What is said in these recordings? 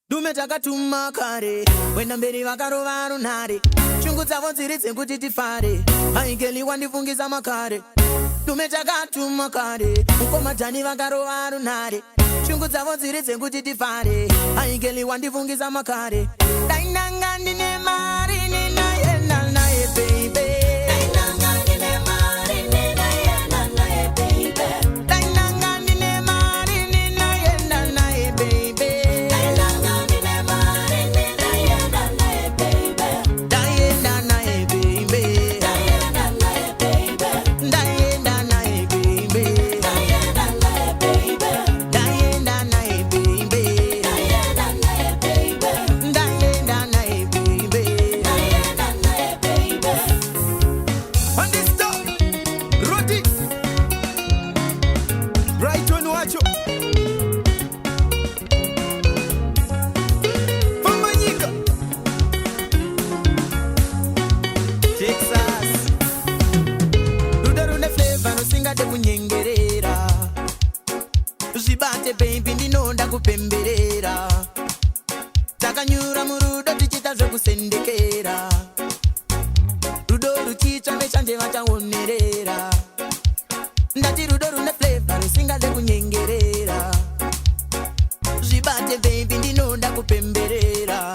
Dume takatuma kare, wenda mberi vakarova runhare. Shungu dzavo dziri dzekuti tifare, haigeli wandivungisa makare. Dume takatuma kare, mukomadhani vakarova runhare. Shungu dzavo dziri dzekuti tifare, haigeli wandivungisa makare. Dainanga ndine mari ninaenda naye baby. Zibate baby ndinonda kupemberera. Takanyura murudo tichita zvekusendekera. Rudo ruchicha veshanje vachaonerera. Ndati rudo rune flavor rusingaze kunyengerera. Zibate baby ndinonda kupemberera.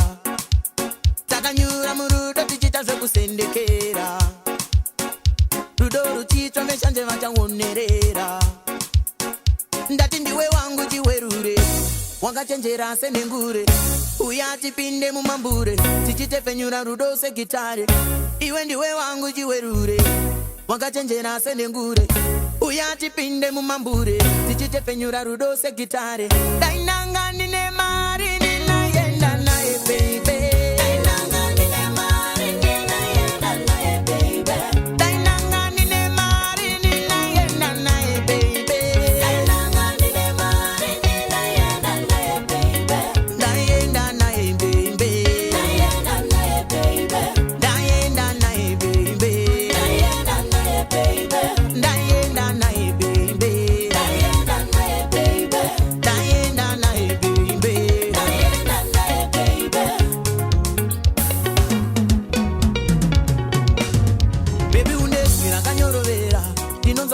Takanyura murudo tichita zvekusendekera. Rudo ruchicha veshanje vachaonerera. Ndati ndiwe wangu chiwerure, wakachenjera senengure. Uya tipinde mumambure, tichitefenyura rudo segitare. Iwe ndiwe wangu chiwerure, wakachenjera senengure. Uya tipinde mumambure, tichitefenyura rudo segitare. Dainanga ndine mari ninaenda naye baby.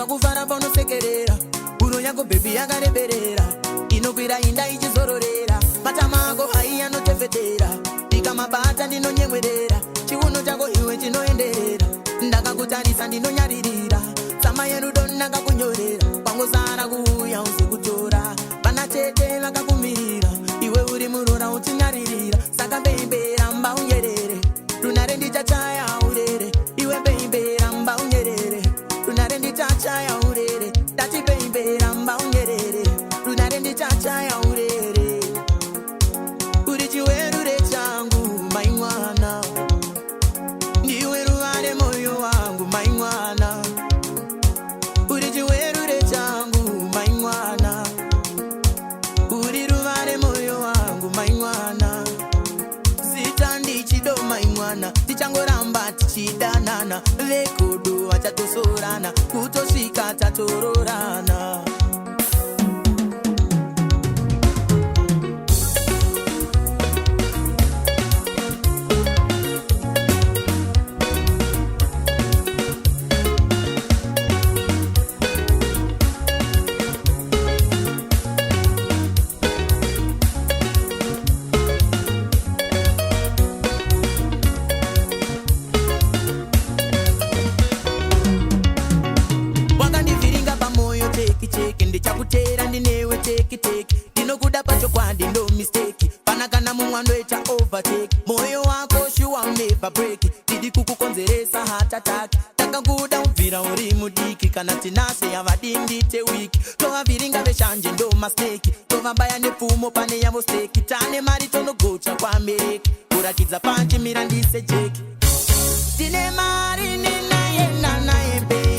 Kufara bono sekerera, uno yako baby yakareberera. Inokwira inda ichizororera, matamago hai anotefetera. Ndikamabata ndinonyemwerera, chiuno chako iwe chinoenderera. Ndakakutarisa ndinonyaririra, tsama yerudo ndakakunyorera. Pangozara kuuya uzikutora, pana chete vakakumirira. Iwe uri murora uchinyaririra, saka baby ramba unyerere. Runare ndichachaya urere, iwe baby ramba unyerere. Runare ndichachaya urere, dati baby ramba unyerere. Runare ndichachaya urere. Uri chiwerure changu mai mwana, ndiwe ruware moyo wangu mai mwana. Uri chiwerure changu mai mwana, uri ruware moyo wangu mai mwana. Zita ndichido mai mwana, tichangoramba tichidanana. Vekodo vachatosorana, kutosvika tatororana. Ndichakutera ndinewe teki teki. Ndinokuda pacho kwandi no mistake. Pana kana mumwando eta overtake. Moyo wako sure will never break. Didi kukukonzeresa heart attack. Takakuda ubvira uri mudiki. Kana tinase yavadindite wiki. Tova viringa veshanje ndo mastake. Tova baya nepfumo pane yavo stake. Tane mari tonogocha kwa Amerika. Kurakidza panchi mirandise jeki. Tine mari ninaenda naye baby.